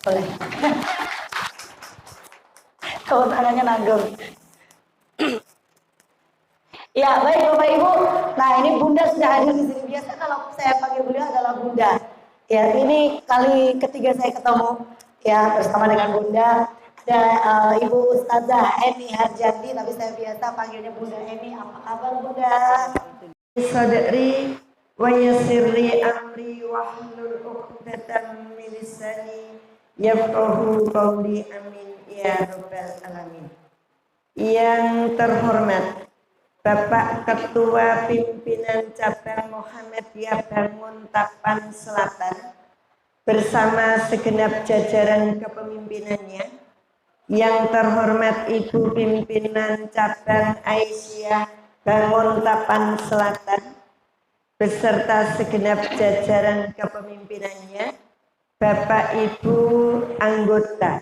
Boleh. Kalau tangannya nanggung. Ya, baik Bapak Ibu. Nah, ini Bunda sudah hadir di sini. Biasa kalau saya panggil beliau adalah Bunda. Ya, ini kali ketiga saya ketemu ya bersama dengan Bunda. Ada Ibu Ustazah Eni Harjandi, tapi saya biasa panggilnya Bunda Eni. Apa kabar Bunda? Sadri wa yassirli amri wahlul 'uqdatam min lisani yafqahu qawli, amin ya rabbal alamin. Yang terhormat Bapak Ketua Pimpinan Cabang Muhammadiyah Bangun Tapan Selatan bersama segenap jajaran kepemimpinannya, yang terhormat Ibu Pimpinan Cabang Aisyah Bangun Tapan Selatan beserta segenap jajaran kepemimpinannya, Bapak Ibu anggota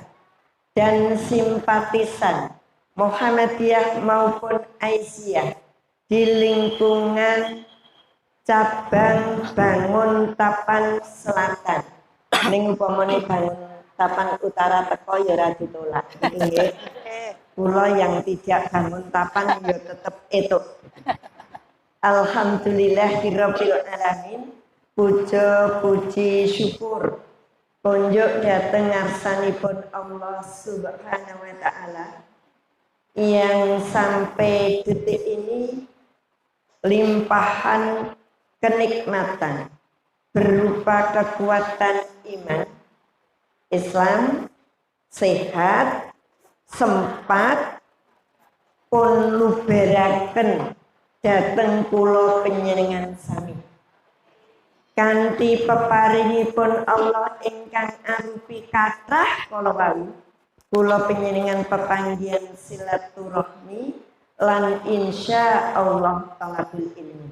dan simpatisan Muhammadiyah maupun Aisyah di lingkungan cabang Bangun Tapan Selatan. Ning upamane Bangun Tapan Utara teko ya ora ditolak. Nggih. Kula yang tidak Bangun Tapan ya tetep etuk. Alhamdulillahirabbil alamin. Puja puji syukur kunjuk dhateng ngarsanipun Allah Subhanahu wa taala yang sampai detik ini limpahan kenikmatan berupa kekuatan iman, Islam, sehat, sempat pun luberaken dhateng kula panjenengan sami. Kanthi peparingipun Allah ingkang arupi kathah kala wau, kula panjenengan pepanggihan silaturahmi lan insya Allah talabul ilmi.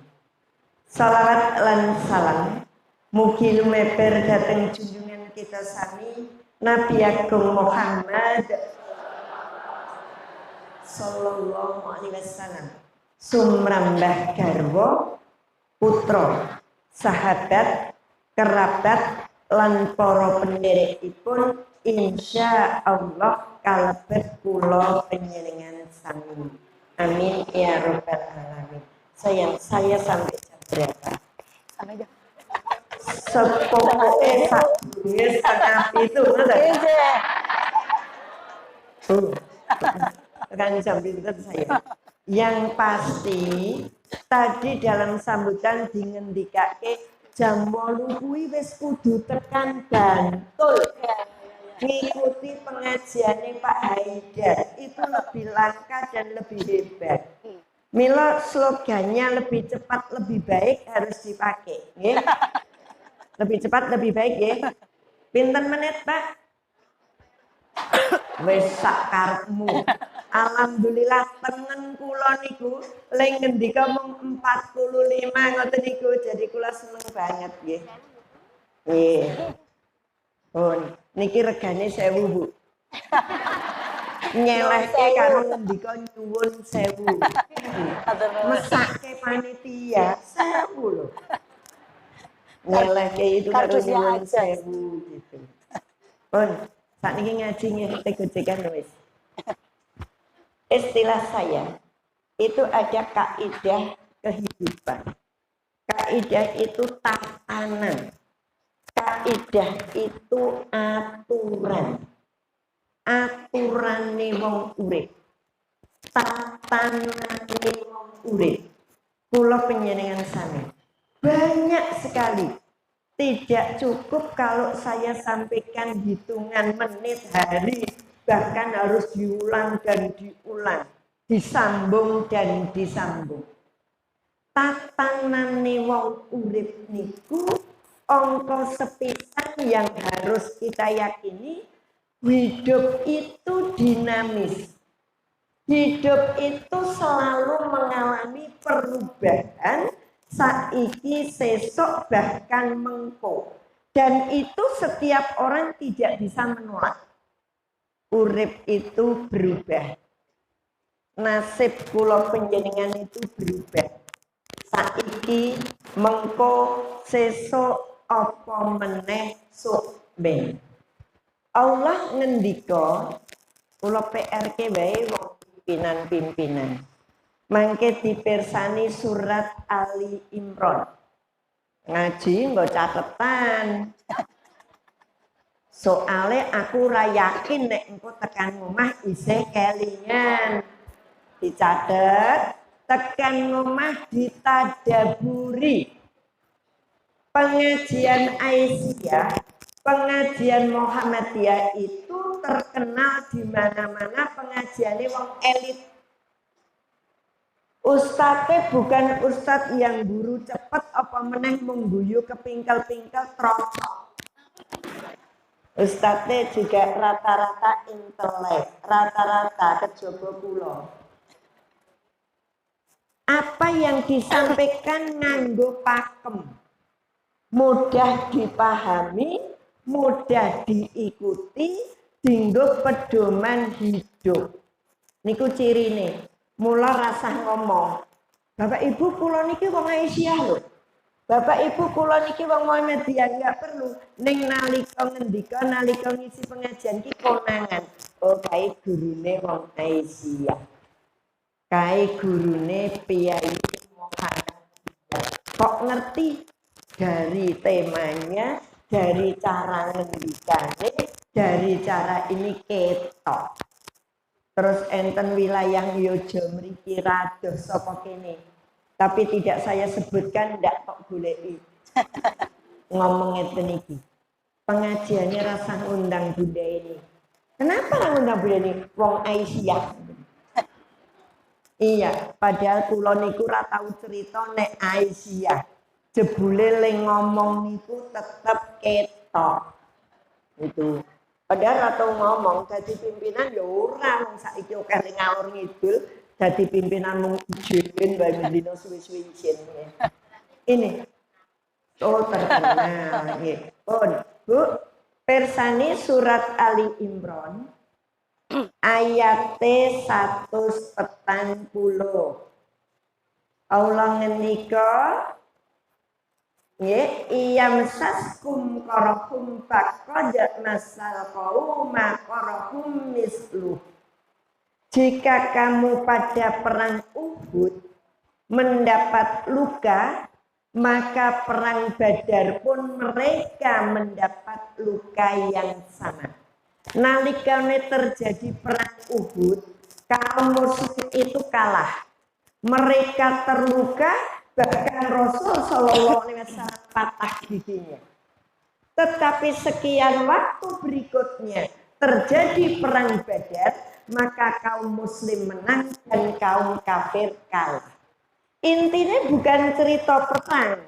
Salawat lan salam mugi lumeber dhateng junjungan kita sami Nabi Agung Muhammad sallallahu alaihi wasallam, sumrambah garwa putra sahabat kerabat lan para penderekipun insya Allah kalebet kula panjenengan sami. Amin ya rabbal alamin. Sayang, saya sampai jam berapa? Sampai jam. Sepokoknya sak dunia setengah itu kan jam pinter saya. Yang pasti tadi dalam sambutan dingendikake jam 8 kuwi wis kudu tekan Bantul. Mengikuti pengajiannya Pak Haidar itu lebih langka dan lebih hebat. Mila slogannya lebih cepat lebih baik harus dipakai, ya. Lebih cepat lebih baik, ya. Pinten menit Pak? Wis sak karepmu. Alhamdulillah tengen kula niku leng ngendika mung 45 ngoten niku, jadi kula seneng banget nggih. Nggih. Oh, niki regane 1000, Bu. Nyelehke karo ngendika nyuwun 1000. Mesake panitia 1000 lho. Nyelehke itu karo nyuwun 1000 gitu. Pun, sakniki ngaji ngecek-ngecekan wis. Istilah saya itu ada kaidah kehidupan. Kaidah itu tatanan. Kaidah itu aturan. Aturane wong urip. Tatanane wong urip. Kula panjenengan sami. Banyak sekali. Tidak cukup kalau saya sampaikan hitungan menit, hari, bahkan harus diulang dan diulang, disambung dan disambung. Tatanane wong urip niku angka sepisan yang harus kita yakini, hidup itu dinamis. Hidup itu selalu mengalami perubahan, saiki, sesok, bahkan mengko. Dan itu setiap orang tidak bisa menolak. Urip itu berubah. Nasib kula panjenengan itu berubah. Saiki, mengko, sesok, apa meneh sok ben. Allah ngendika kula PRK wae wong pimpinan-pimpinan. Mangke dipirsani surat Ali Imran. Ngaji nggo catetan. Soale aku ora yakin nek engko tekan omah isih kelingan. Dicatet, tekan omah ditadaburi. Pengajian Aisyah, pengajian Muhammadiyah itu terkenal di mana-mana pengajiannya wong elit. Ustadznya bukan ustadz yang buru cepet apa meneh mengguyu kepingkel-pingkel trosok. Ustadznya juga rata-rata intelek, rata-rata kejaba kula. Apa yang disampaikan nganggo pakem, mudah dipahami, mudah diikuti, dinggo pedoman hidup. Niku cirine. Mula rasah ngomong. Bapak Ibu kula niki wong Aisyah lho. Bapak Ibu kula niki wong Muhammadiyah enggak perlu ning nalika ngendika nalika ngisi pengajian ki konangan. Oh kae gurune wong Aisyah. Kae gurune Piyai Muhammadiyah. Kok ngerti dari temanya, dari cara ngendikane, dari cara ini ketok. Terus enten wilayah Yojo mriki rados sapa kene. Tapi tidak saya sebutkan, ndak kok goleki. Ngomong ngeten iki. Pengajiannya rasa undang Bunda ini. Kenapa undang Bunda ini? Wong Aisyah. Iya, padahal kula niku ora tau cerita nek Aisyah. Jebule le ngomong niku tetep ketok. Itu. Padahal atau ngomong jadi pimpinan ya ora wong saiki akeh ngalor ngidul jadi pimpinan mung ijen bae dina suwi-suwi ijen. Ini terkenal nggih. Pun Bu, persani surat Ali Imran ayat 140. Allah ngendika iyam saskum korohum faqad masal qauma korohum misluh. Jika kamu pada perang Uhud mendapat luka, maka perang Badar pun mereka mendapat luka yang sama. Nalikane terjadi perang Uhud, kaum muslim itu kalah. Mereka terluka, bahkan Rasul Shallallahu Alaihi Wasallam patah giginya. Tetapi sekian waktu berikutnya terjadi perang Badar, maka kaum muslim menang dan kaum kafir kalah. Intinya bukan cerita perang,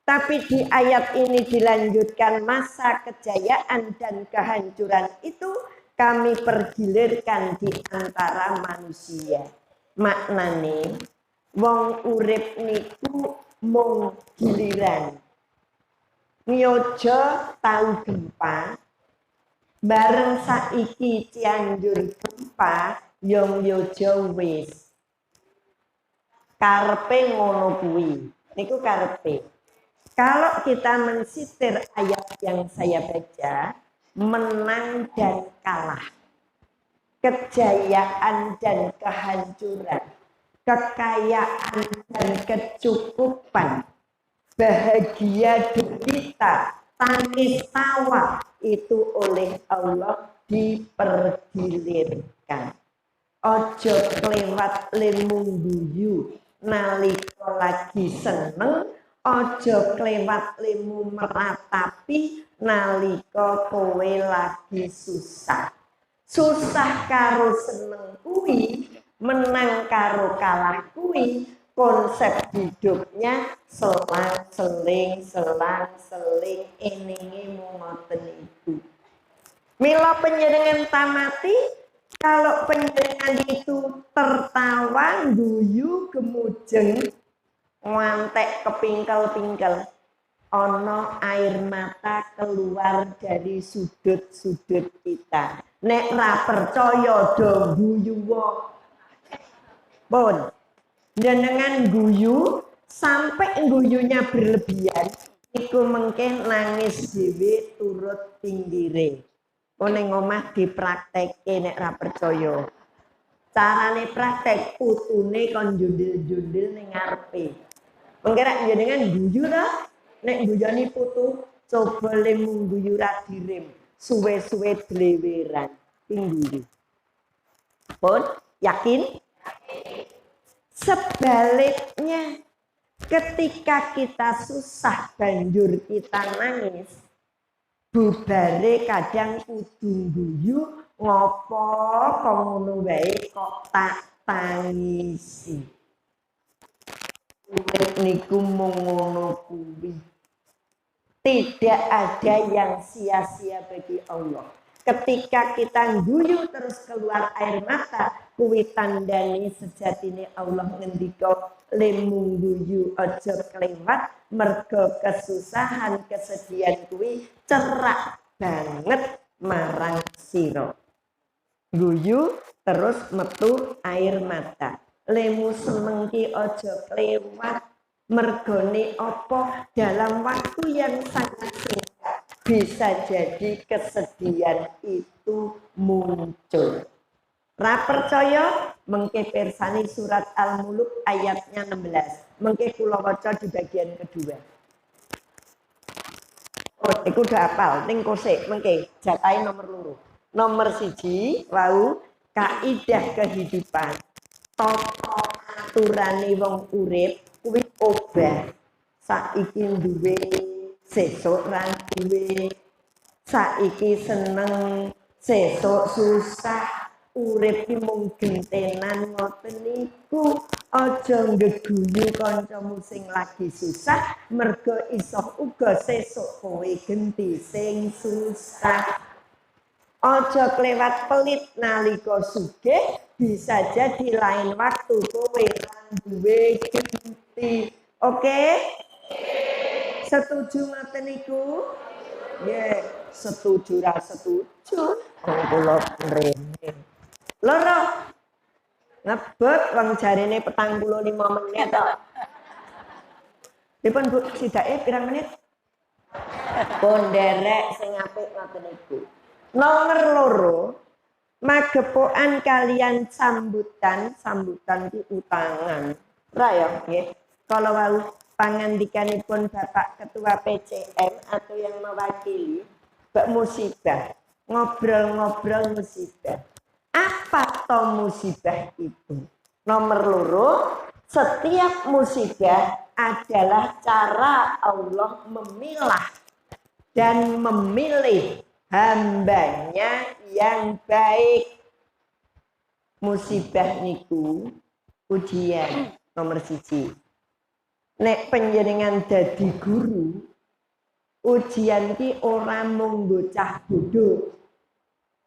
tapi di ayat ini dilanjutkan masa kejayaan dan kehancuran itu kami pergilirkan di antara manusia. Maknane wong urip niku mung giliran. Nyojo tau gempa, bareng saiki Cianjur gempa, yo nyojo wis. Karepe ngono kuwi. Niku karepe. Kalau kita mensitir ayat yang saya baca, menang dan kalah. Kejayaan dan kehancuran. Kekayaan dan kecukupan, bahagia derita, tangis tawa itu oleh Allah dipergilirkan. Ojo kelewat lemung guyu nalika lagi seneng, ojo kelewat lemu meratapi nalika kowe lagi susah. Susah karo seneng kuwi, menang karo kalah kuwi, konsep hidupnya selang-seling, selang-seling, eninge ngoten iku. Mila panjenengan tamati, kalau panjenengan itu tertawa, guyu, gemujeng, ngantek kepingkel-pingkel, ono air mata keluar dari sudut-sudut kita. Nek ra percaya do guyu wae. Pun jenengan guyu sampai guyunya berlebihan, iku mengke nangis dhewe turut pinggire. ning omah dipraktekke nek ra percaya. Carane praktek putune kon jundil-jundil ning ngarepe. Mengke rak jenengan guyu ta? Nek guyoni putu coba lemu guyu ra direm. Suwe-suwe dleweran. Pingguyu. Pun yakin? Sebaliknya ketika kita susah banjur kita nangis, bubare kadang kudu guyu ngopo kok ngono wae kok tak tangisi. Urip niku mung ngono kuwi. Tidak ada yang sia-sia bagi Allah. Ketika kita guyu terus keluar air mata, kuwi tandane sejatine Allah ngendika lemu guyu aja kelewat mergo kesusahan kesedihan kuwi cerak banget marang sira. Guyu terus metu air mata. Lemu seneng ki aja kelewat mergone apa dalam waktu yang sangat singkat bisa jadi kesedihan itu muncul. Ra percaya mengke pirsani surat Al-Muluk ayatnya 16. Mengke kula waca di bagian kedua. Oh, iku udah hafal ning kosek mengke jatahe nomor 2. Nomor 1 wau kaidah kehidupan. Tata aturane wong urip kuwi obah. Saiki duwe sesuk ra duwe. Saiki seneng sesuk susah. Urip ki mung gentenan ngoten niku. Aja ngeguyu kancamu sing lagi susah mergo iso uga sesuk kowe genti sing susah. Aja kelewat pelit nalika sugih bisa jadi lain waktu kowe lan duwe genti. Oke? Setuju ngoten niku? Nggih, setuju ra setuju. Kula mrene. Loro. Ngebut wong jarene 45 menit to. Dipun Bu, sidake pirang menit? Pun nderek sing apik ngoten niku. Nomor 2, magepokan kalian sambutan ki utangan. Ra ya nggih. Kalau wau pangandikanipun Bapak Ketua PCM atau yang mewakili Mbak Musibah, ngobrol-ngobrol musibah. Apa toh musibah itu? Nomor 2, setiap musibah adalah cara Allah memilah dan memilih hambanya yang baik. Musibah niku ujian nomor 1. Nek panjenengan dadi guru, ujian ki ora mung cah bodho.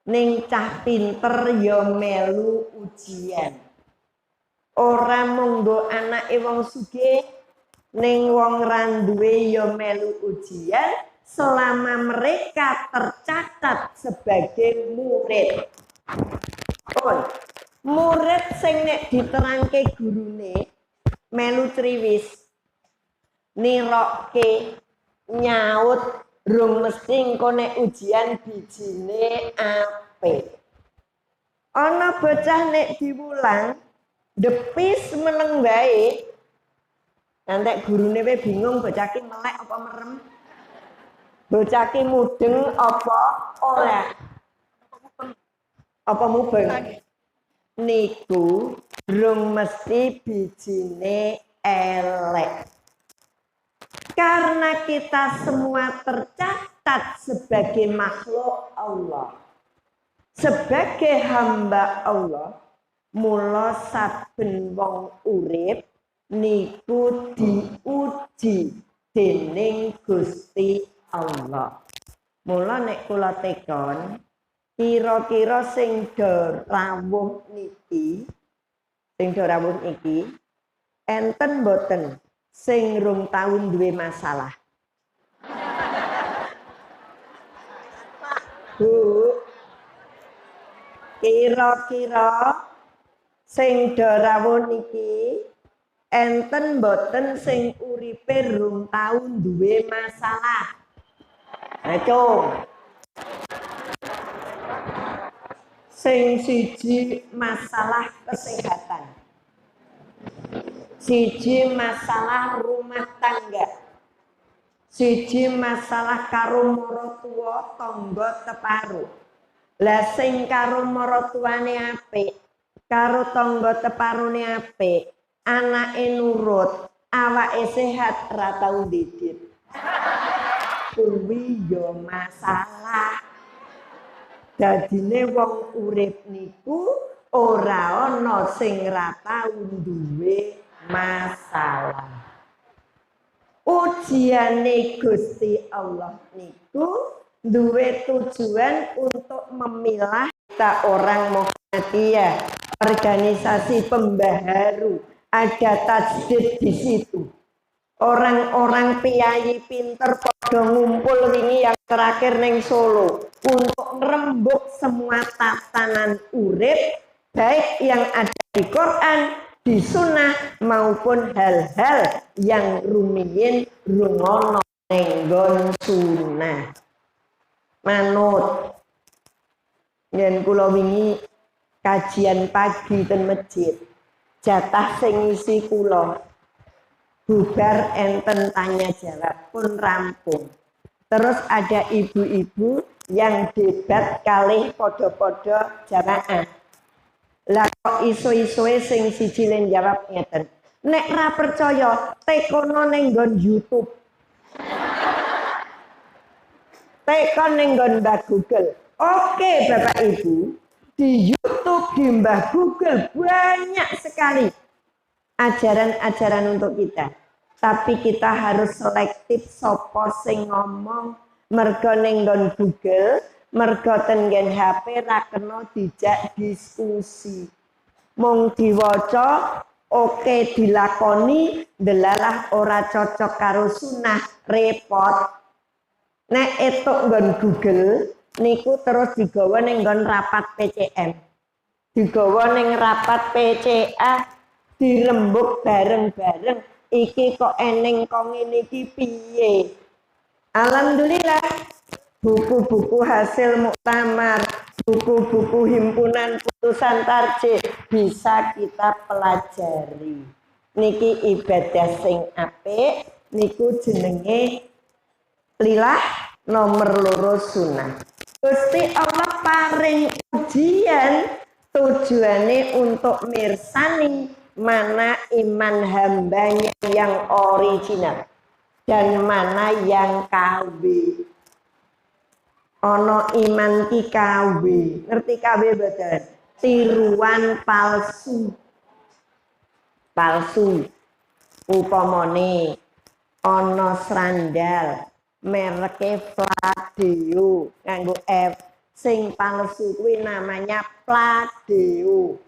Ning cah pinter ya melu ujian. Ora mung anake wong sugih, ning wong ra duwe ya melu ujian selama mereka tercatat sebagai murid. Oh, murid sing nek diterangke gurune melu triwis nirokke nyaut rung mesti engko nek ujian bijine apik. Ana bocah nek diwulang depis meneng bae. Nanti gurune we bingung bocah ki melek apa merem. Bocah ki mudeng apa ora. Apa mubeng? Niku rung mesti bijine elek. Karena kita semua tercatat sebagai makhluk Allah, sebagai hamba Allah, mula saben wong urip niku diuji dening Gusti Allah. Mula nek kula tekon, kira-kira sing do rawuh niki, enten mboten sing rung tahun duwe masalah. Bu, kira-kira sing do rawuh niki enten mboten sing uripe rung tahun duwe masalah. Ayo. Sing siji masalah kesehatan. Siji masalah rumah tangga. Siji masalah karo maratuwa tangga teparo. Lah sing karo maratuwane apik, karo tangga teparone apik, anake nurut, awake sehat ra tau didit. Kuwi yo masalah. Dadine wong urip niku ora ana sing ra tau duwe masalah. Ujiane Gusti Allah niku duwe tujuan untuk memilah kita orang Muhammadiyah, organisasi pembaharu, ada tajdid di situ. Orang-orang piyayi pinter pada ngumpul wingi yang terakhir neng Solo untuk merembuk semua tatanan urip baik yang ada di Quran, di sunnah maupun hal-hal yang rumiyin rungono nenggon sunnah. Manut yen kula wingi kajian pagi ten masjid, jatah sing ngisi kula bubar enten tanya jawab pun rampung. Terus ada ibu-ibu yang debat kalih podo-podo jamaah. Lah kok iso-isoe sing siji len jawab ngeten. Nek ra percaya tekono ning nggon YouTube. Tekon ning nggon Mbah Google. Oke Bapak Ibu, di YouTube di Mbah Google banyak sekali ajaran-ajaran untuk kita. Tapi kita harus selektif sopo sing ngomong mergo ning nggon Google, mergo ten nggen HP ra kena dijak diskusi. Mung diwaca, oke dilakoni, delalah ora cocok karo sunah, repot. Nek etuk nggon Google niku terus digawa ning nggon rapat PCM. Digawa ning rapat PCA, dirembuk bareng-bareng. Iki kok eneng kok ngene iki piye? Alhamdulillah buku-buku hasil muktamar, buku-buku himpunan putusan tarjih bisa kita pelajari. Niki ibadah sing apik, niku jenenge lillah nomor loro sunnah. Gusti Allah paring ujian tujuane untuk mirsani mana iman hambanya yang original dan mana yang KW. Ono iman ki KW, ngerti KW betul? Tiruan palsu. Palsu. Upamane ono srandal mereke Fladeo nganggo F, sing palsu kuwi namanya Fladeo.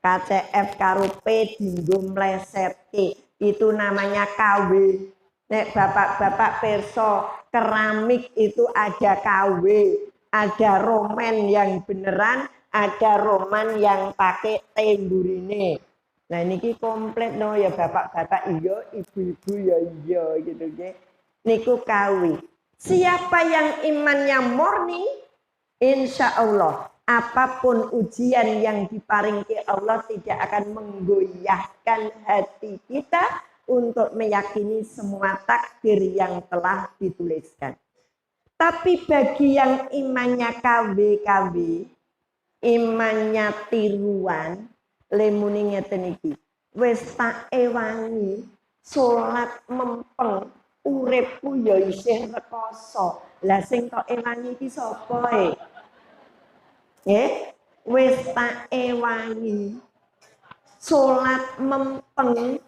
KCF karo P dinggo mlesetke, itu namanya KW. Nek bapak-bapak perso keramik itu ada KW, ada roman yang beneran, ada roman yang pakai temburine. Nah niki komplit no ya bapak-bapak iya, ibu-ibu ya iya gitu nggih. Niku KW. Siapa yang imannya murni, insya Allah apapun ujian yang diparingki Allah tidak akan menggoyahkan hati kita untuk meyakini semua takdir yang telah dituliskan. Tapi bagi yang imannya KW, imannya tiruan, lemuni ngeten iki, wis tak ewangi salat mempeng, uripku ya isih rekoso. Lah sing tok ewangi iki sapa wis tak ewangi salat mempeng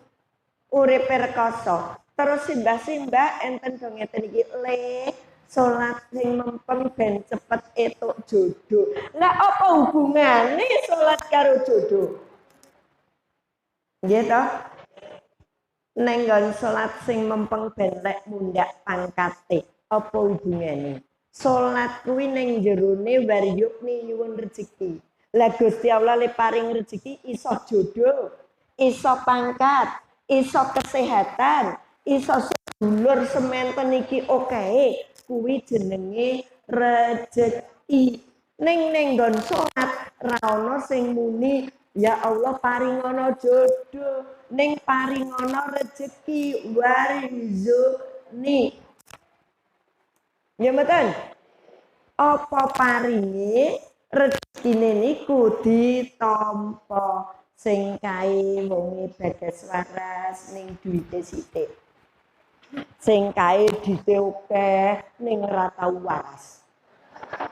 urip rekoso. Terus simbah-simbah enten do ngeten iki salat sing mempeng ben cepet etuk jodoh. Lah apa hubungane salat karo jodoh? Nggih to? Neng nggon salat sing mempeng ben lek mundak pangkate. Apa hubungane? Salat kuwi ning jerone waryukni nyuwun rezeki. Lah Gusti Allah le paring rezeki iso jodoh, iso pangkat, iso kesehatan, iso sedulur sementen iki kuwi jenenge rezeki. Ning nggon salat ra ono sing muni ya Allah paringono jodoh, ning paringono rezeki warizukni. Ya mboten? Apa paringe rezekine niku ditampa sing kae wonge bagas waras ning duwite sithik. Sing kae dite akeh ning ora tau waras.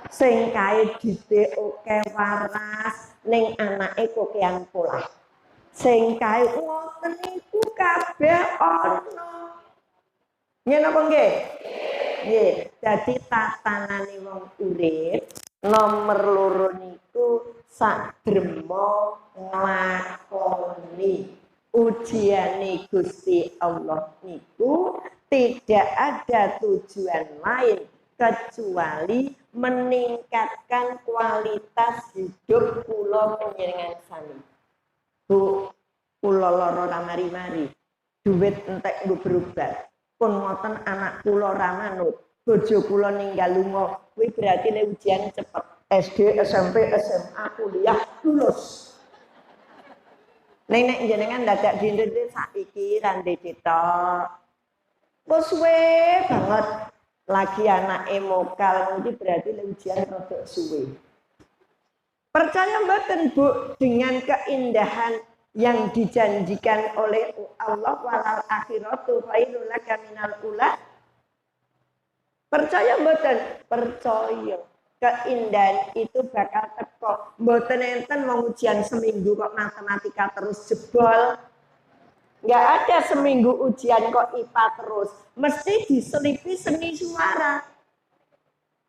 Sing kae dite akeh waras ning anake kokean pola. Sing kae ngoten niku kabeh ana. Nggih napa nggih? Nggih, dadi tatanane wong urip nomor loro niku sadrema nglakoni ujiane Gusti Allah niku tidak ada tujuan lain kecuali meningkatkan kualitas hidup kula panjenengan sami. Bu, kula lara ra mari-mari. Duit entek nggo berobat. Pun ngoten anak kula ra manut. Bojo kula ninggal lunga. Kuwi berarti nek ujian cepet. SD, SMP, SMA, kuliah lulus. Nek jenengan dadak dindir saiki ra ndek tok. Wes suwe banget. Lagi anake mokal iki berarti nek ujian rada suwe. Percaya mboten Bu dengan keindahan yang dijanjikan oleh Allah walal akhiratu khairul laka minal ula. Percaya mboten? Percaya. Keindahan itu bakal teko. Mboten enten wong ujian seminggu kok matematika terus jebol. Enggak ada seminggu ujian kok IPA terus. Mesti diselipi seni suara.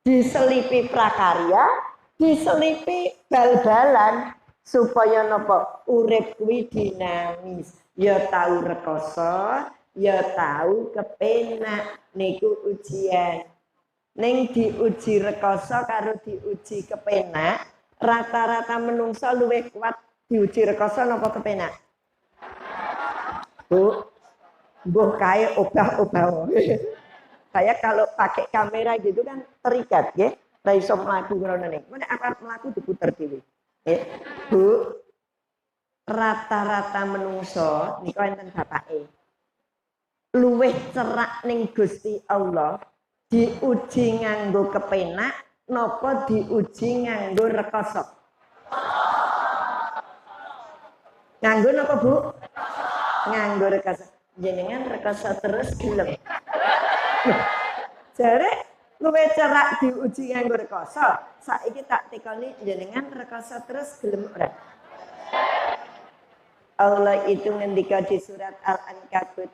Diselipi prakarya, diselipi bal-balan. Supaya napa urip kuwi dinamis, ya tahu rekoso, ya tahu kepenak niku ujian. Ning diuji rekoso karo diuji kepenak, rata-rata menungso luwih kuat diuji rekoso napa kepenak? Bu, mbuh kae obah-obah. Saya kalau pakai kamera gitu kan terikat nggih, ra iso mlaku ngono ning. Nek apa mlaku diputer dhewe. Bu, rata-rata menungso niku enten bapake. Luwih cerak ning Gusti Allah diuji nganggo kepenak napa diuji nganggo rekoso? Nganggo napa Bu? Nganggo rekoso. Jenengan rekoso terus gelem. Jare luwih cerak diuji nganggo rekoso. Saiki tak tekoni jenengan rekoso terus gelem ora? Allah itu ngendika di surat Al-Ankabut.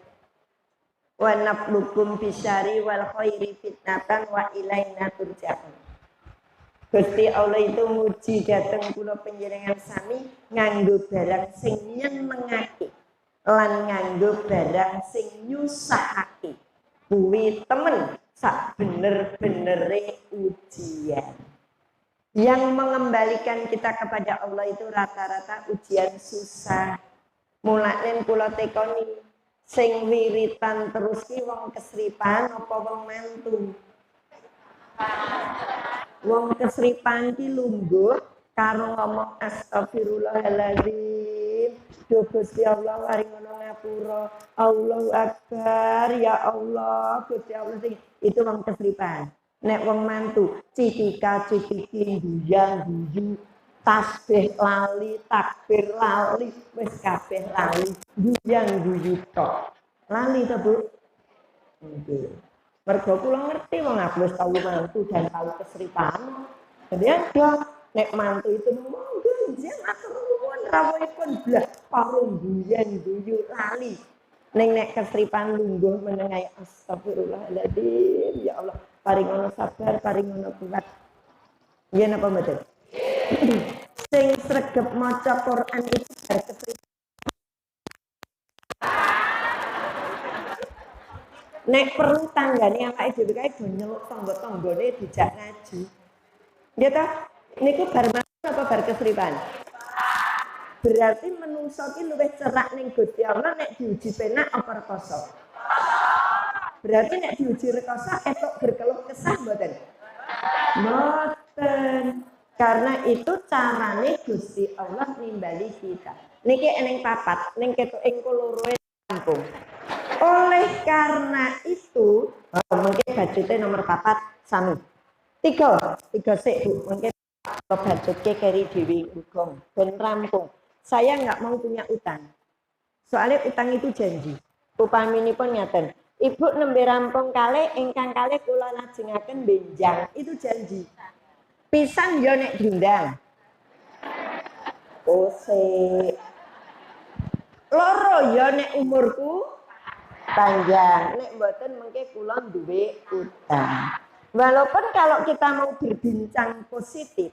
Wa nablukum bisyari wal khairi fitnatan wa ilaina turja'un. Gusti Allah itu nguji dateng kula panjenengan sami nganggo barang sing nyenengake lan nganggo barang sing nyusahake. Kuwi temen sak bener-benere ujian. Yang mengembalikan kita kepada Allah itu rata-rata ujian susah. Mulane kula tekoni sing wiritan terus ki wong kesripan apa wong mantu. Wong kesripan ki lungguh karo ngomong astagfirullahaladzim. Duh Gusti Allah waringono ngapura. Allahu Akbar ya Allah. Gusti Allah itu wong kesripan. Nek wong mantu citika citiki guyang guyu tasbih lali takbir lali wis kabeh lali guyang guyu tok lali to Bu nggih mergo kula ngerti wong aku wis tau mantu dan tau kesripan jadi ada nek mantu itu monggo njen atur nuwun rawuhipun blah parung guyang guyu lali ning nek kesripan lungguh menengai astagfirullahaladzim ya Allah paringono sabar, paringono kuat. Nggih napa mboten? Sing sregep maca Quran itu bar kesripan. Nek perlu tanggane awake dhewe kae do nyeluk tangga-tanggane dijak ngaji. Nggih ta? Niku bar maca apa bar kesripan? Berarti menungso ki luwih cerak ning Gusti Allah nek diuji penak apa rekoso. Berarti nek diuji rekoso etok berkeluh kesah mboten? Mboten. Karena itu carane Gusti Allah nimbali kita. Niki eneng papat, ning ketok engko loroe kampung. Oleh karena itu, mungkin budgetnya nomor papat sami. Tiga sik Bu, mungkin budgetnya keri dewi ugong ben rampung. Saya nggak mau punya utang. Soalnya utang itu janji. Upaminipun ngaten. Ibu nembe rampung kalih ingkang kalih kula lajengaken benjang, itu janji. Pisan yo nek diundang. Sik. Loro yo nek umurku panjang. Nek mboten mengke kula duwe utang. Walaupun kalau kita mau berbincang positif,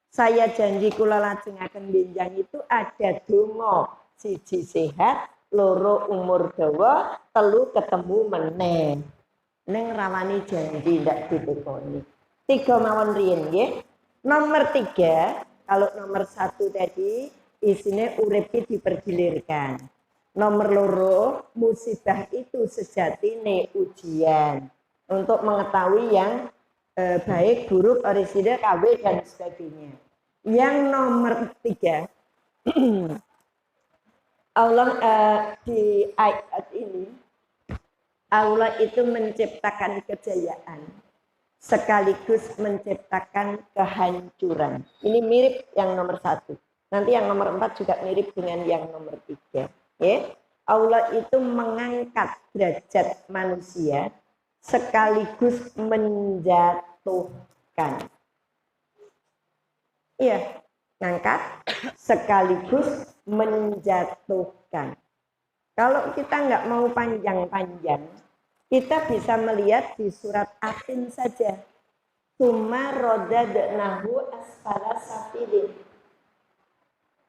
saya janji kula lajengaken benjang itu ada donga. Siji sehat, loro umur dawa, telu ketemu meneh. Ning rawani janji ndak ditekoni. 3 mawon riyen nggih. Nomor 3, kalau nomor 1 tadi isinya uripnya dipergilirkan. Nomor 2, musibah itu sejatine ujian untuk mengetahui yang baik, buruk, orisinil, KW dan sebagainya. Yang nomor 3 Allah di ayat ini Allah itu menciptakan kejayaan sekaligus menciptakan kehancuran. Ini mirip yang nomor 1. Nanti yang nomor 4 juga mirip dengan yang nomor 3. Ya. Allah itu mengangkat derajat manusia sekaligus menjatuhkan. Iya, ngangkat sekaligus menjatuhkan. Kalau kita nggak mau panjang-panjang, kita bisa melihat di surat Atin saja. Tsumma radadnahu asfala safilin.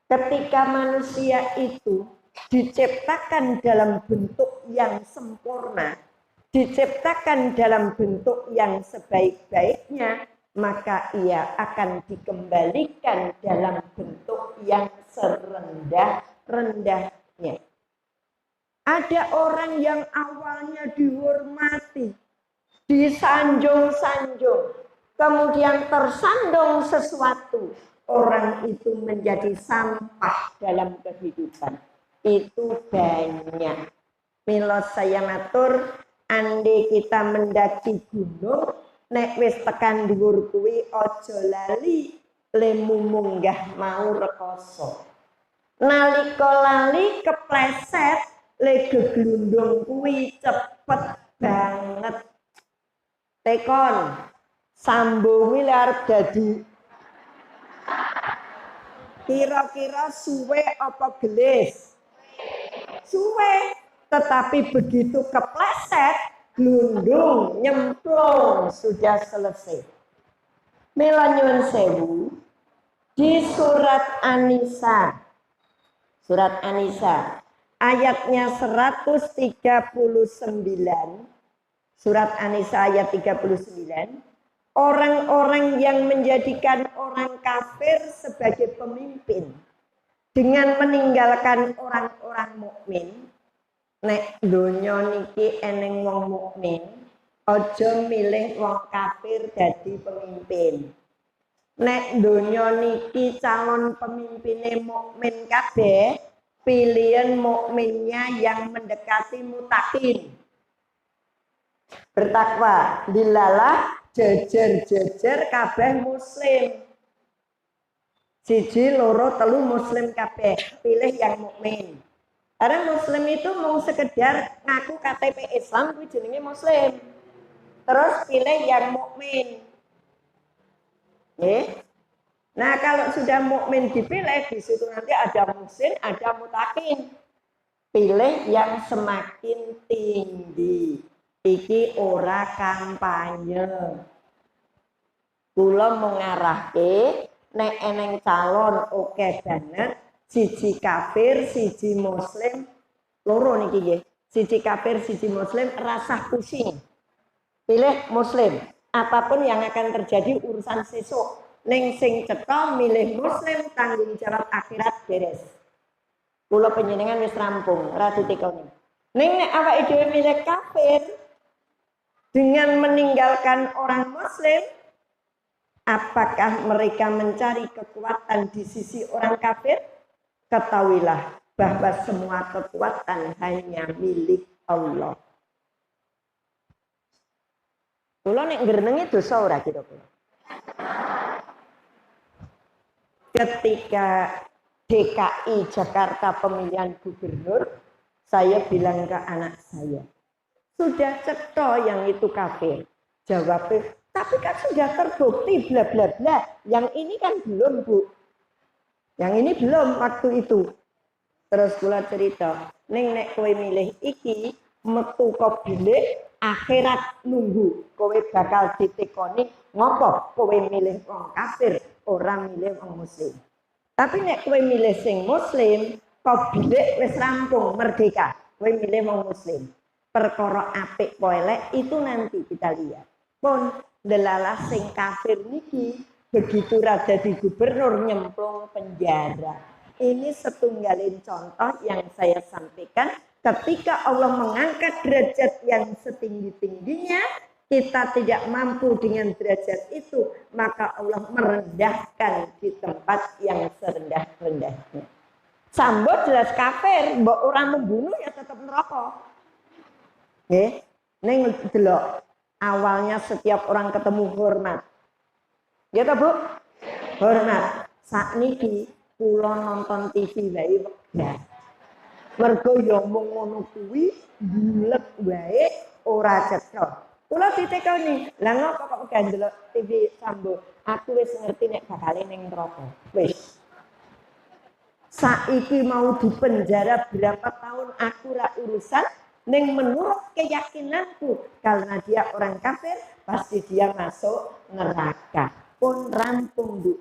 Ketika manusia itu diciptakan dalam bentuk yang sempurna, diciptakan dalam bentuk yang sebaik-baiknya, maka ia akan dikembalikan dalam bentuk yang serendah-rendahnya. Ada orang yang awalnya dihormati, disanjung-sanjung, kemudian tersandung sesuatu, orang itu menjadi sampah dalam kehidupan. Itu banyak. Mila saya matur, ande kita mendaki gunung, nek wis tekan dhuwur kuwi aja lali lemu munggah mau rekoso. Nalika lali kepleset le geglundung kuwi cepet banget. Tekon sambung kuwi arep dadi kira-kira suwe apa gelis? Suwe, tetapi begitu kepleset, glundung, nyemplung, sudah selesai. Mila nyuwun sewu, di surat An-Nisa, ayatnya 139, surat An-Nisa ayat 39, orang-orang yang menjadikan orang kafir sebagai pemimpin dengan meninggalkan orang-orang mukmin. Nek donya niki eneng wong mukmin, aja milih wong kafir dadi pemimpin. Nek donya niki calon pemimpine mukmin kabeh, pilihan mukminnya yang mendekati mutakin. Bertakwa, dilalah jejer-jejer kabeh muslim. Siji, loro, telu muslim kabeh, pilih yang mukmin. Karena muslim itu mau sekedar ngaku KTP Islam kuwi jenenge muslim. Terus pilih yang mukmin. Nah, kalau sudah mukmin dipilih, di situ nanti ada muhsin, ada mutakin. Pilih yang semakin tinggi. Iki ora kampanye. Kula mengarahke nek eneng calon oke banget, siji kafir, siji muslim, loro niki nggih. Siji kafir, siji muslim, rasa pusing. Pilih muslim. Apapun yang akan terjadi urusan sesuk, ning sing cetha milih muslim, tanggung jawab akhirat beres. Kula panjenengan wis rampung, ora ditekoni. Ning nek awake dhewe milih kafir dengan meninggalkan orang muslim, Apakah mereka mencari kekuatan di sisi orang kafir? Ketahuilah bahwa semua kekuatan hanya milik Allah. Kula nek ngrenengi dosa ora kira-kira. Ketika DKI Jakarta pemilihan gubernur, saya bilang ke anak saya, sudah cetha yang itu kafir. Jawabnya, tapi kan sudah terbukti bla bla bla. Yang ini kan belum, Bu. Yang ini belum waktu itu. Terus kula cerita, ning nek kowe milih iki metu kok bilik akhirat nunggu kowe bakal ditekoni ngopo kowe milih wong kafir ora milih wong muslim. Tapi nek kowe milih sing muslim kok bilik wis rampung merdeka kowe milih wong muslim. Perkara apik apa elek itu nanti kita lihat. Pun delalah sing kafir niki begitu rada di gubernur nyemplung penjara. Ini setunggalin contoh yang saya sampaikan ketika Allah mengangkat derajat yang setinggi-tingginya, kita tidak mampu dengan derajat itu, maka Allah merendahkan di tempat yang serendah-rendahnya. Sambo jelas kafir, mbok orang membunuh ya tetap neraka. Nggih, ning delok awalnya setiap orang ketemu hormat. Ya ta, Bu? Hormat. Sakniki kula nonton TV wae wegah. Mergo ya mung ngono kuwi bulet wae ora cetha. Kula ditekoni, "Lah ngopo kok ndelok TV Sambo? Aku wis ngerti nek bakale ning neraka." Wis. Saiki mau dipenjara berapa tahun aku ra urusan, ning menurut keyakinanku karena dia orang kafir pasti dia masuk neraka. Pun rampung, Bu.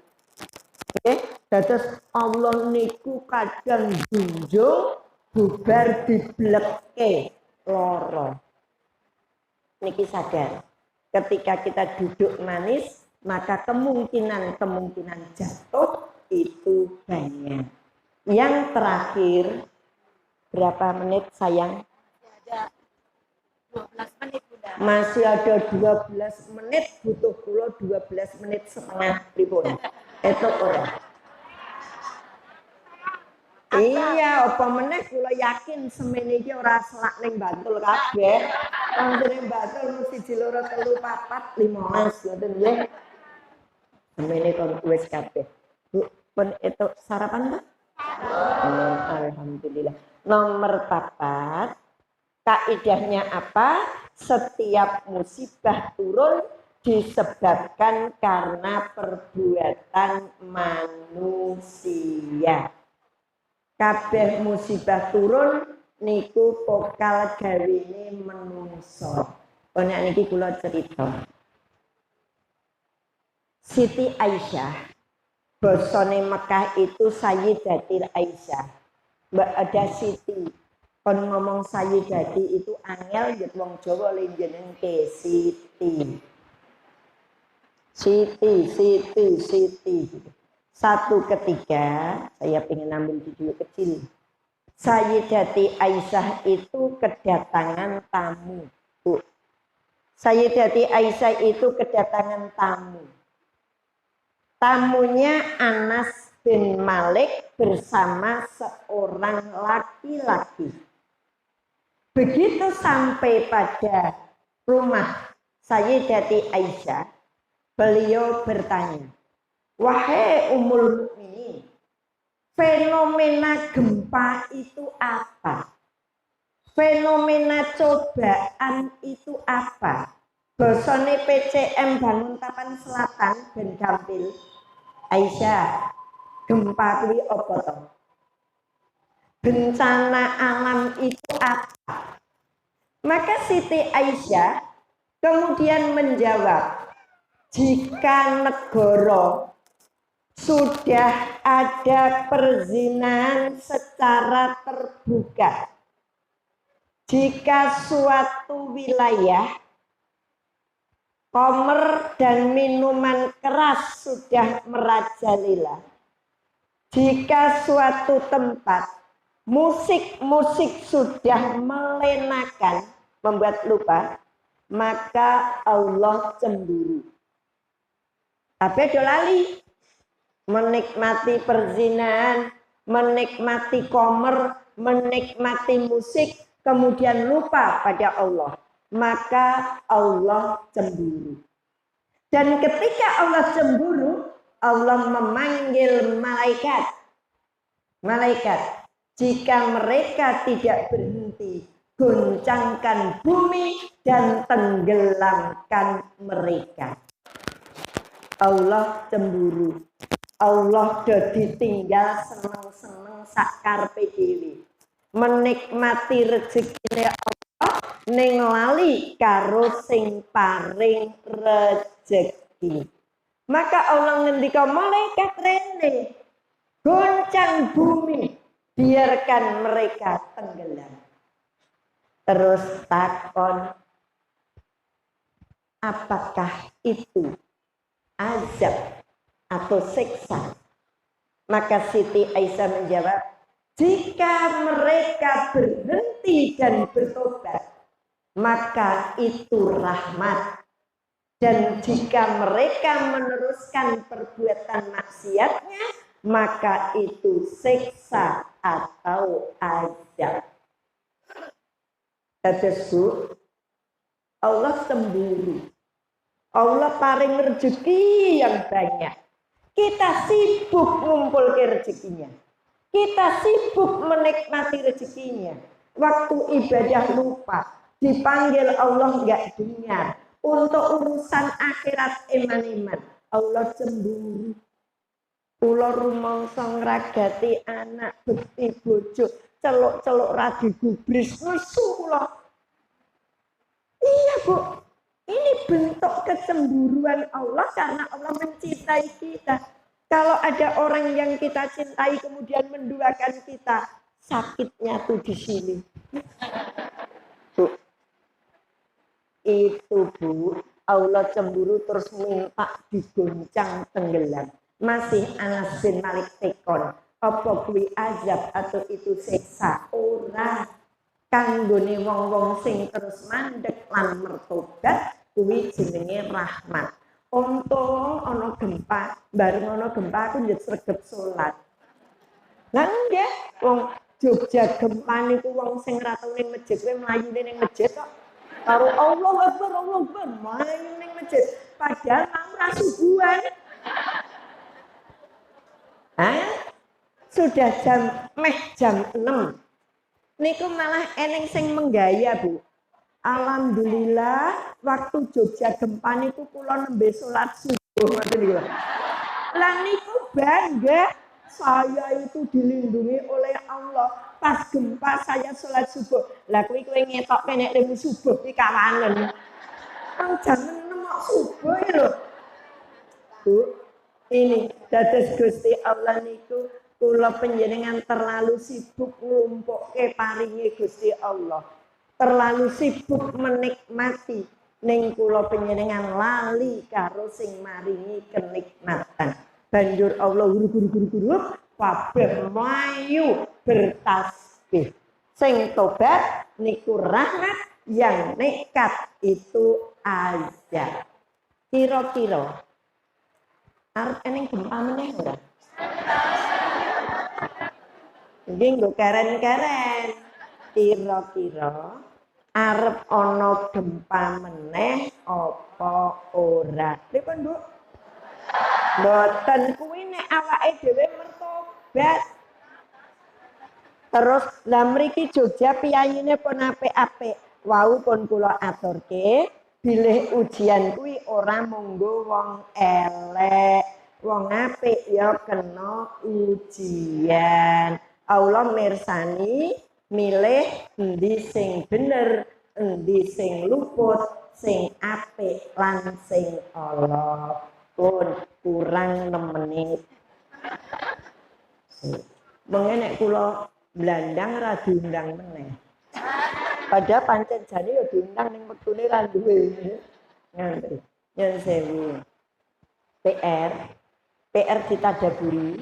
Oke, dados Allah niku kadang junjung bubar diblekke loro. Niki sadar, ketika kita duduk manis, maka kemungkinan jatuh itu banyak. Yang terakhir, berapa menit sayang? Ada 12 menit udah. Masih ada 12 menit, butuh kula 12 menit setengah pripun. Itu ora. Iya, apa meneh kula yakin semene iki ora selak ning Bantul kabeh. Wong ning Bantul mesti 1 2 3 4 5 ngoten nggih. Semene kon wis kabeh. Bu, pun itu sarapan, Pak? Alhamdulillah. Nomor 4, kaidahnya apa? Setiap musibah turun disebabkan karena perbuatan manusia. Kabeh musibah turun niku pokal gawene menungso. Nek niki kula cerita. Siti Aisyah, bosone Mekah itu Sayyidatil Aisyah. Mbak ada Siti. Kon ngomong Sayyidati itu angel jet wong Jawa le jenengke Siti. Siti. Satu ketika, saya ingin ambil video kecil. Sayyidati Aisyah itu kedatangan tamu. Bu. Sayyidati Aisyah itu kedatangan tamu. Tamunya Anas bin Malik bersama seorang laki-laki. Begitu sampai pada rumah Sayyidati Aisyah, beliau bertanya, "Wahai Ummul Mukminin, fenomena gempa itu apa? Fenomena cobaan itu apa?" Bosone PCM Banguntapan Selatan Ben Gampil, "Aisyah, gempa kuwi apa to? Bencana alam itu apa?" Maka Siti Aisyah kemudian menjawab, jika negara sudah ada perzinahan secara terbuka, jika suatu wilayah komer dan minuman keras sudah merajalela, jika suatu tempat musik-musik sudah melenakan, membuat lupa, maka Allah cemburu. Tapi aja lali menikmati perzinahan, menikmati komer, menikmati musik, kemudian lupa pada Allah. Maka Allah cemburu. Dan ketika Allah cemburu, Allah memanggil malaikat. Malaikat, jika mereka tidak berhenti, goncangkan bumi dan tenggelamkan mereka. Allah cemburu. Allah jadi tinggal seneng-seneng sakar PDW. Menikmati rezeki Allah ning lali karo sing paring rezeki. Maka Allah ngendika malaikat rene, goncang bumi, biarkan mereka tenggelam. Terus takon, apakah itu azab atau siksa? Maka Siti Aisyah menjawab, jika mereka berhenti dan bertobat, maka itu rahmat. Dan jika mereka meneruskan perbuatan maksiatnya, maka itu siksa atau azab. Terus Bu, Allah cemburu. Allah paling rezeki yang banyak. Kita sibuk ngumpul ke rezekinya. Kita sibuk menikmati rezekinya. Waktu ibadah lupa. Dipanggil Allah nggak dengar. Untuk urusan akhirat iman-iman. Allah cemburu. Kula rumangsa ngragati anak bekti bojo. Celuk-celuk radi gubris. Nesu kula. Iya Bu. Ini bentuk kecemburuan Allah karena Allah mencintai kita. Kalau ada orang yang kita cintai kemudian menduakan kita, sakitnya tuh di sini. Bu. Itu Bu, Allah cemburu terus minta digoncang tenggelam. Masih Anas bin Malik tekon, apa kuwi azab atau itu siksa? Ora. Kanggone wong-wong sing terus mandek lan mertobat kuwi jenenge rahmat. Untung ana gempa, bareng ana gempa aku njet sregep salat. Lah nggih, wong Jogja gempa niku wong sing ratu ning masjid kuwi mlayune ning masjid kok. Karo Allah Akbar, mlayu ning masjid. Padahal mau ra subuhan. Sudah jam 6. Niku malah eneng sing menggaya Bu. Alhamdulillah waktu Jogja gempa niku kula nembe salat subuh ngoten niku. Lah niku bangga saya itu dilindungi oleh Allah. Pas gempa saya salat subuh. Lah kowe ngetokke nek lemu subuh iki kawanen. Wong jam 6 kok subuh lho. Bu, ini dados Gusti Allah niku kula panjenengan terlalu sibuk nglumpukke paringe Gusti Allah. Terlalu sibuk menikmati ning kula panjenengan lali karo sing maringi kenikmatan. Banjur Allah guru-guru kabeh mlayu bertasbih. Sing tobat niku rahmat, yang nekat itu azab. Kira-kira arep eneng gempa meneh ora? Nggih nggo keren-keren. Kira-kira arep ana gempa meneh apa ora? Pripun Bu? Mboten kuwi nek awake dhewe mertobat. Terus lah mriki Jogja piyayine pun apik-apik. Wau pun kula aturke, bilih ujian kuwi ora munggo wong elek. Wong apik ya kena ujian. Allah mirsani milih endi sing bener, endi sing luput, sing apik lan sing ala. Pun kurang 6 menit. Mengenek kula blandang ra diundang meneh. Padahal pancen jane ya diundang ning wektune ra duwe. Ngantri. Yen sewu. PR ditadaburi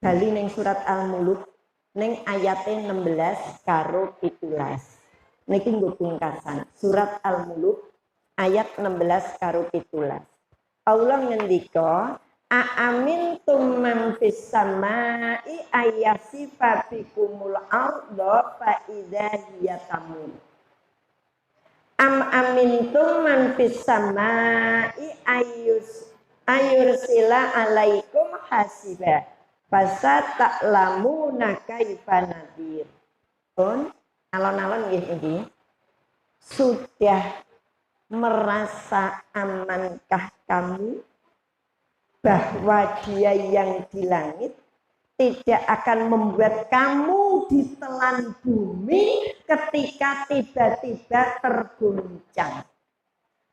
bali ning surat Al-Mulk ning ayate 16 karo 17. Niki nggo pungkasan. Surat Al-Mulk ayat 16 karo 17. Allah ngendika aamintum man fis samai ayasifa bikumul arda fa idza hiya tamur. Am amintum man fis samai ayursila alaikum hasiba. Fasa ta'lamuna kaifa nadir. Pun alon-alon nggih iki. Sudah merasa amankah kamu bahwa Dia yang di langit tidak akan membuat kamu ditelan bumi ketika tiba-tiba terguncang.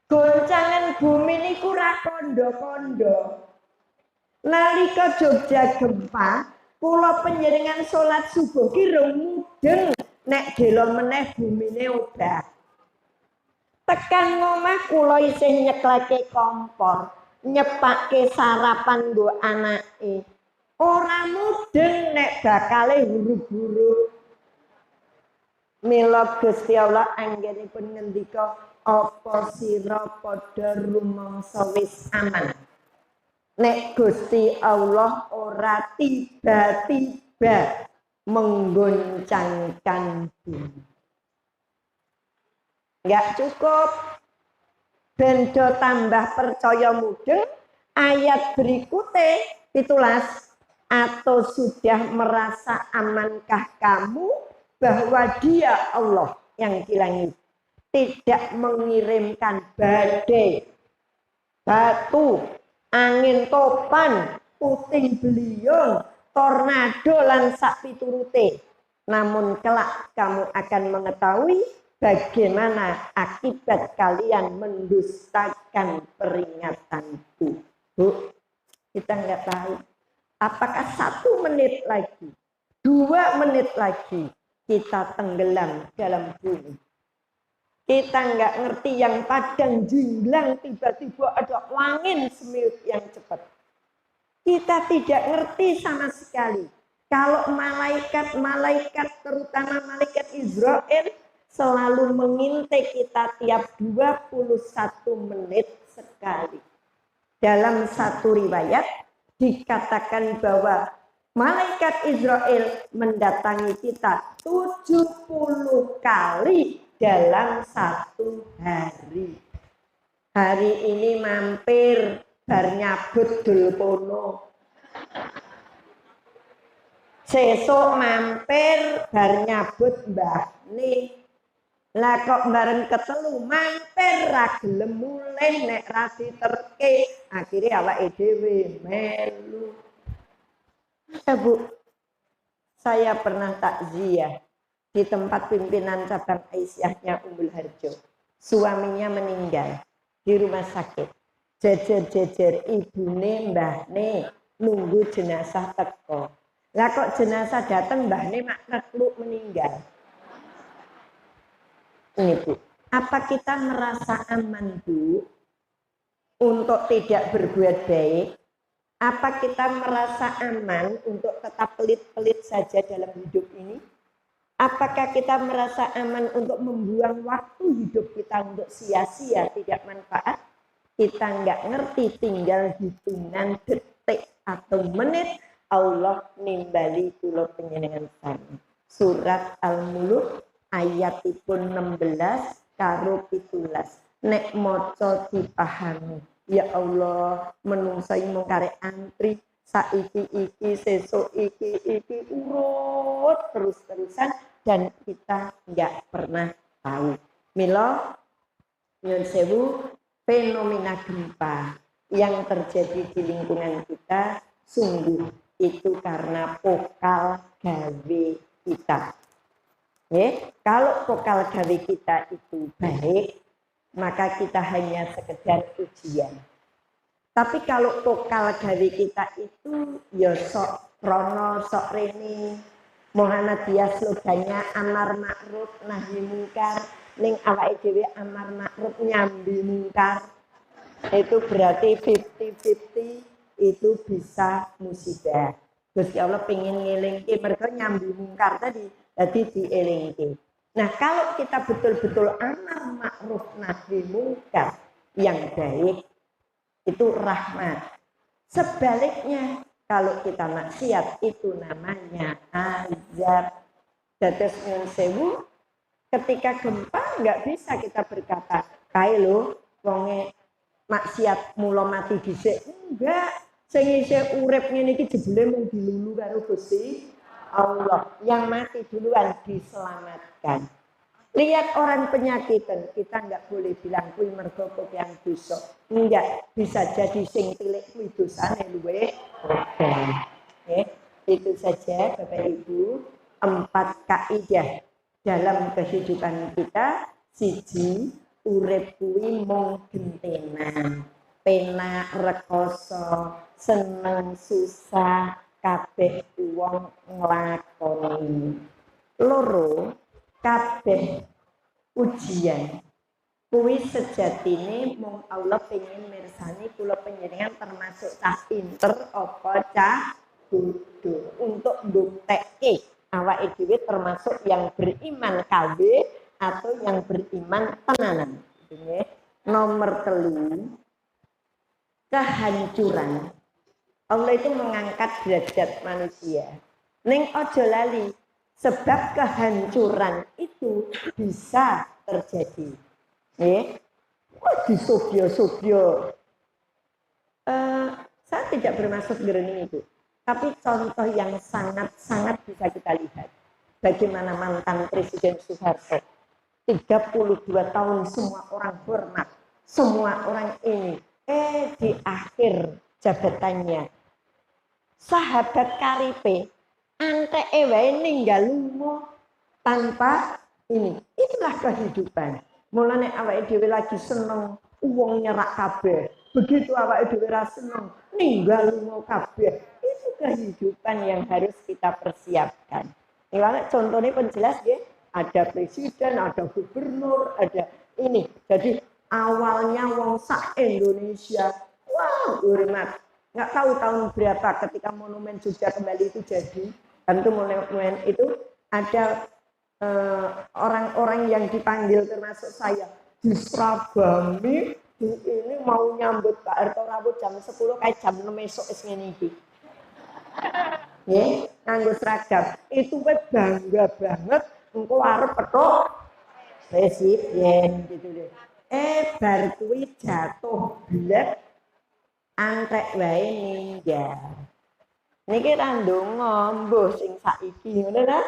Goncangan bumi niku ora kondo-kondo. Nalika Jogja gempa, kula panjenengan salat subuh ki mudeng nek delo meneh bumine obah. Tekan ngomah kula isih nyekleke kompor, nyepake sarapan nggo anake. Ora mudeng nek bakale huru-huru. Mila Gusti Allah anggenipun ngendika apa sira padha rumangsa wis aman. Nek Gusti Allah ora tiba-tiba menggoncangkan bumi. Enggak cukup. Bendo tambah percaya mudeng, ayat berikutnya 17. Atau sudah merasa amankah kamu bahwa Dia Allah yang di langit tidak mengirimkan badai, batu, angin topan, puting beliung, tornado lan sak piturute. Namun kelak kamu akan mengetahui bagaimana akibat kalian mendustakan peringatanku. Bu, kita nggak tahu. Apakah 1 menit lagi, 2 menit lagi kita tenggelam dalam bumi. Kita nggak ngerti yang padang jinglang tiba-tiba ada angin semiut yang cepat. Kita tidak ngerti sama sekali. Kalau malaikat terutama malaikat Israel selalu mengintai kita tiap 21 menit sekali. Dalam satu riwayat dikatakan bahwa malaikat Israel mendatangi kita 70 kali dalam 1 hari. Hari ini mampir bar nyabut dulpono. Sesuk mampir bar nyabut mbahne. Lah kok bareng ketelu mampir ra gelem mulih nek ra diterke, akhire awake dhewe melu. Bu, saya pernah takziah di tempat pimpinan cabang Aisyahnya Umbul Harjo. Suaminya meninggal di rumah sakit. Jejer-jejer ibune mbahne nunggu jenazah teko. Lah kok jenazah datang mbahne mak nekluk meninggal. Ini Bu, apa kita merasa aman Bu untuk tidak berbuat baik? Apa kita merasa aman untuk tetap pelit-pelit saja dalam hidup ini? Apakah kita merasa aman untuk membuang waktu hidup kita untuk sia-sia tidak manfaat? Kita nggak ngerti, tinggal hitungan detik atau menit Allah nimbali kula panjenengan sami. Surat Al-Mulk ayatipun 16 karo 17. Nek maca dipahami. Ya Allah, menungsai mung karek antri saiki iki sesuk iki urut terus-terusan dan kita enggak pernah tahu. Mila nyuwun sewu, fenomena gempa yang terjadi di lingkungan kita sungguh itu karena pokal gawe kita. Kalau pokal gawe kita itu baik, maka kita hanya sekedar ujian. Tapi kalau pokal gawe kita itu ya sok rono, sok rene, Muhammadiyah slogannya amar ma'ruf nahi mungkar, ning awake dhewe amar ma'ruf nyambi mungkar. Itu berarti 50-50 itu bisa musibah. Gusti Allah pengen ngelingke mergo nyambi mungkar tadi. Jadi dielingke. Nah kalau kita betul-betul amar ma'ruf nahi mungkar yang baik, itu rahmat. Sebaliknya kalau kita maksiat itu namanya azab. Dados nyuwun sewu, ketika gempa nggak bisa kita berkata, kae lho wonge maksiat mula mati dhisik. Enggak, sing isih urip ngene iki jebule mung dilulu karo Gusti Allah. Yang mati duluan diselamatkan. Lihat orang penyakitan, kita nggak boleh bilang kuwi mergo yang dosa. Enggak, bisa jadi sing tilik kuwi dosane luwih. Oke, itu saja Bapak Ibu, 4 kaidah dalam kehidupan kita. Siji, urip kuwi mung gentenan, penak rekoso, seneng susah kabeh wong nglakoni. Loro, kabeh ujian kuwi sejatine mung Allah pengen mirsani kula panjenengan termasuk cah pinter apa cah bodoh untuk mbuktekke awake dhewe termasuk yang beriman kabeh atau yang beriman tenanan. Nomor 3, kehancuran. Allah itu mengangkat derajat manusia. Ning aja lali, sebab kehancuran itu bisa terjadi. Disobyo-sobyo. Saya tidak bermaksud gereni itu. Tapi contoh yang sangat-sangat bisa kita lihat. Bagaimana mantan Presiden Soeharto. 32 tahun semua orang hormat. Semua orang ini. Di akhir jabatannya. Sahabat karipe. Antek wae ninggal lunga tanpa ini. Itulah kehidupan. Mulane awake dhewe lagi seneng wong nyerak kabeh. Begitu awake dhewe ra seneng ninggal lunga kabeh. Itu kehidupan yang harus kita persiapkan. Ini contohnya penjelas ya, ada presiden, ada gubernur, ada ini. Jadi awalnya wong sak Indonesia, wah hormat. Nggak tahu tahun berapa ketika monumen Jogja kembali itu jadi. Tentu monumen itu ada orang-orang yang dipanggil termasuk saya diseragami ini mau nyambut Pak Harto Rabu jam 10 kayak jam 6 esok ngene iki. Nggih, nganggo seragam. Itu bangga banget engko arep petuk presiden gitu deh. Bar kuwi jatuh blek antek wae ninggal. Niki ra ndonga mbuh sing saiki ngono ta?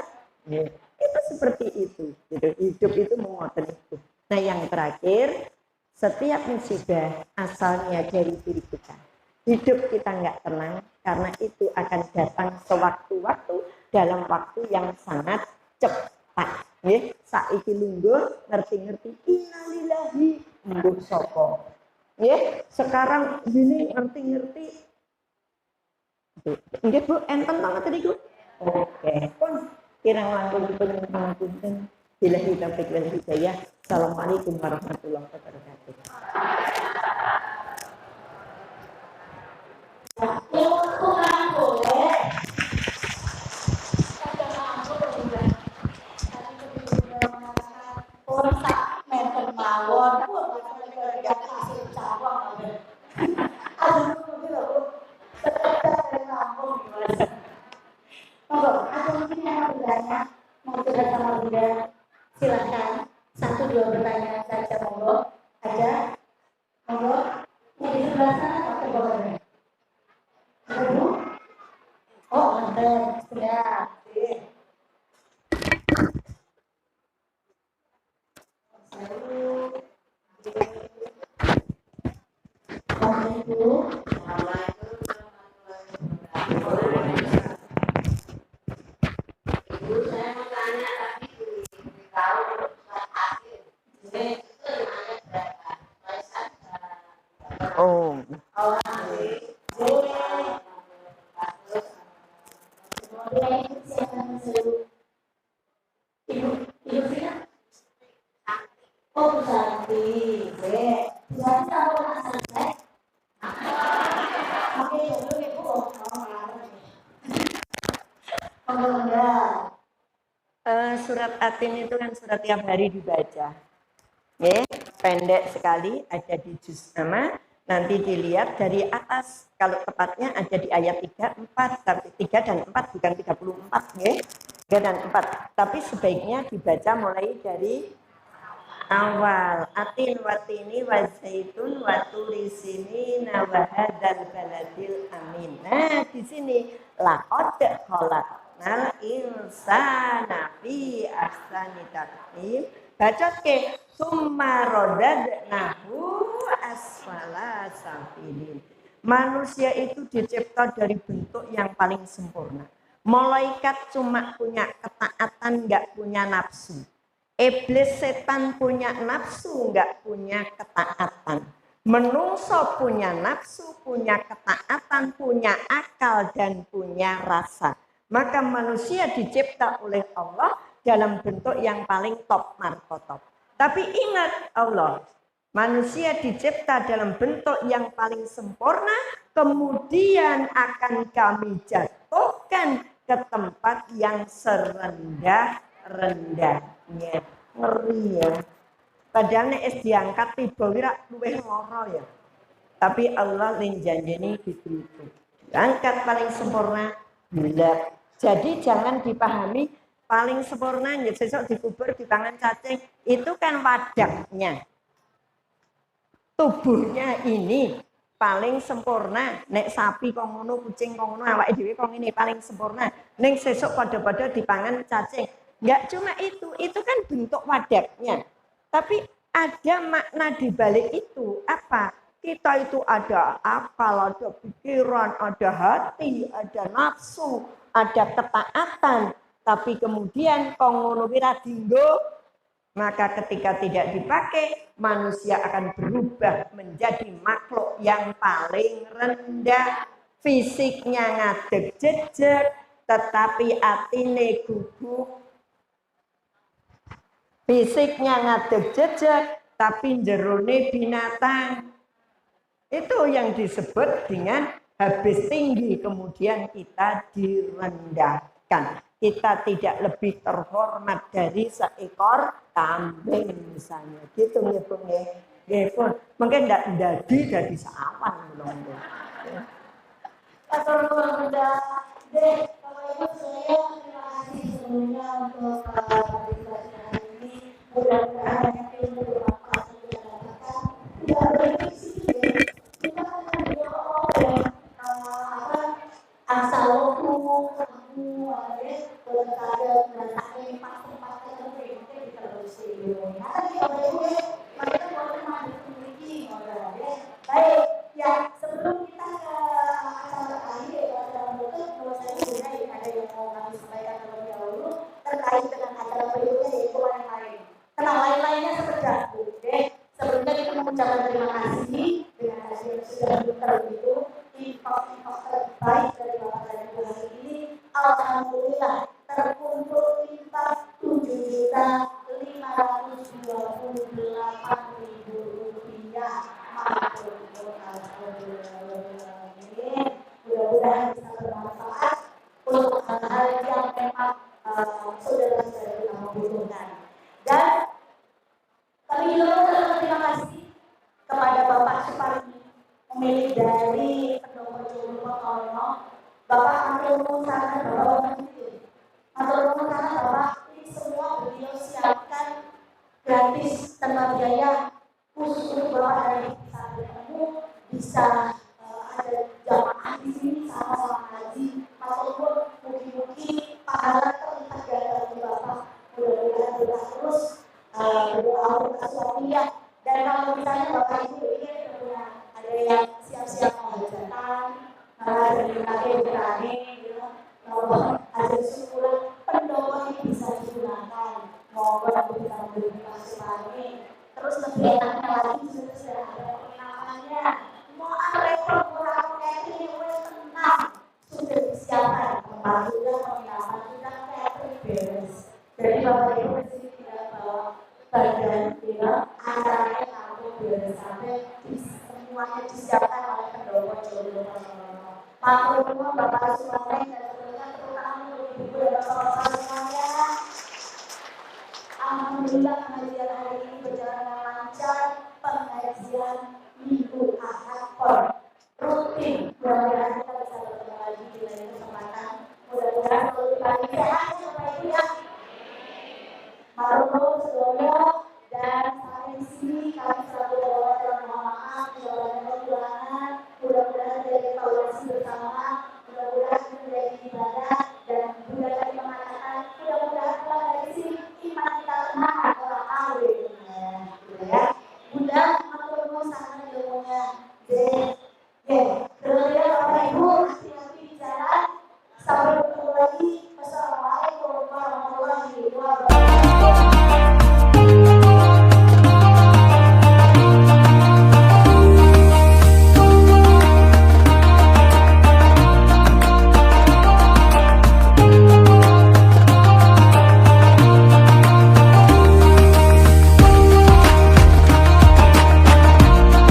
Nggih. Itu seperti itu. Gitu. Hidup itu mengoten itu. Nah yang terakhir, setiap musibah asalnya dari diri kita. Hidup kita nggak tenang karena itu akan datang sewaktu-waktu dalam waktu yang sangat cepat. Nggih, saiki lungguh ngerti-ngerti innalillahi mbuh sapa. Nggih, sekarang gini ngerti-ngerti. Nggih Bu, enten banget tadi Bu. Oke. Kirang langkung dipun pangapunten. Billahi taufiq wal hidayah. Assalamualaikum warahmatullahi wabarakatuh. Silakan 1-2 pertanyaan saja monggo. Ada monggo yang di sebelah sana atau bawahnya? Oh mantap sudah. Oh. Surat Atin itu kan surat tiap hari dibaca. Pendek sekali, ada di juz amma. Nanti dilihat dari atas, kalau tepatnya ada di ayat 3, 4, tapi 3 dan 4 bukan 34 ya. 3 dan 4, tapi sebaiknya dibaca mulai dari awal. Atin watini wa zaitun wa turi sinina wa hadzal baladil amin. Nah, di sini laqad khalaqnal insana fi ahsani taqwim. Bacot ke summa radadnahu asfala safilin. Manusia itu dicipta dari bentuk yang paling sempurna. Malaikat cuma punya ketaatan, nggak punya nafsu. Iblis setan punya nafsu, nggak punya ketaatan. Menungso punya nafsu, punya ketaatan, punya akal, dan punya rasa. Maka manusia dicipta oleh Allah dalam bentuk yang paling top markotop. Tapi ingat Allah, manusia dicipta dalam bentuk yang paling sempurna, kemudian akan kami jatuhkan ke tempat yang serendah-rendahnya. Ngeri ya. Padahal nek diangkat tiba wira luwih loro ya. Tapi Allah ning janjene gitu. Diangkat paling sempurna, bulat. Jadi jangan dipahami paling sempurna ya sesuk dikubur di tangan cacing, itu kan wadahnya. Tubuhnya ini paling sempurna. Nek sapi kok ngono, kucing kok ngono, awake dhewe kok ngene paling sempurna. Ning sesuk pada-pada dipangan cacing. Enggak cuma itu kan bentuk wadahnya. Tapi ada makna di balik itu. Apa? Kita itu ada akal, ada pikiran, ada hati, ada nafsu, ada ketaatan. Tapi kemudian kongono wira dinggo, maka ketika tidak dipakai, manusia akan berubah menjadi makhluk yang paling rendah. Fisiknya ngadeg jejeg, tetapi atine guguk. Fisiknya ngadeg jejeg, tapi jerone binatang. Itu yang disebut dengan habis tinggi, kemudian kita direndahkan. Kita tidak lebih terhormat dari seekor kambing misalnya. Gitu ya Bung ya. Mungkin tidak jadi seawan belum. Atau Bunda, deh, kalau itu saya terima kasih sebelumnya untuk partisipasi hari ini. Mudah-mudahan ilmu bermanfaat yang kita dapatkan tidak berfungsi. Kita akan berdoa oleh asaloku, kamu, ada berkata mengenai pasien-pasien tertentu di televisi Indonesia. Nanti kalau itu mereka boleh memiliki modal. Baik, ya sebelum kita ke acara terakhir acara berikut, kalau saya sebenarnya ada yang mau kami sampaikan terlebih dahulu terkait dengan acara berikutnya yaitu lain-lain. Karena lain-lainnya seperti deh. Sebelumnya kita mengucapkan terima kasih dengan hasil yang sudah terlebih itu info-info terbaik dari Bapak dan Ibu hari ini. Alhamdulillah terkumpul infak Rp7.528.000. Mudah-mudahan bisa bermanfaat untuk hal-hal yang memang saudara-saudara kita membutuhkan. Dan kami juga berterima kasih kepada Bapak Supardi, pemilik dari Pendopo Jomblo Potono. Bapak atur sana, Bapak atur sana, Bapak ini semua beliau siapkan gratis tanpa biaya khusus untuk Bapak dari bisa bertemu, bisa ada jamaah di sini sama-sama ngaji, ataupun mungkin pahala terlihat dari Bapak. Mudah-mudahan berkah terus berdoa untuk suaminya. Dan kalau misalnya Bapak Ibu ini ada yang siap-siap mau hajatan, dari kakek berani, mau hasil syukuran, pendopo ini bisa digunakan. Mau bisa membeli pasukan. Terus lebih enaknya lagi sudah ada penginapannya. Mau repot kurang catering, tenang, sudah disiapkan. Tempat juga penginapan sudah catering beres. Jadi Bapak Ibu di sini tidak bawa bagian acaranya kamu beres sampai semuanya disiapkan oleh Pendopo Jomblo Potono. Matur nuwun Bapak Supardi dan terutama Ibu dan Bapak semuanya. Alhamdulillah pengajian hari ini berjalan dengan lancar. Pengajian Minggu Ahad sehat ya Bapak Ibu ya. Marono, Sedoyo, dan sampai di sini kami selalu berdoa dan mohon maaf kesalahan kekurangan. Mudah-mudahan dari evaluasi bersama, mudah-mudahan menjadi ibadah dan Bunda tadi mengatakan mudah-mudahan pulang dari sini iman kita tenang adalah awalnya, gitu ya. Bunda, matur nuwun sangat ilmunya.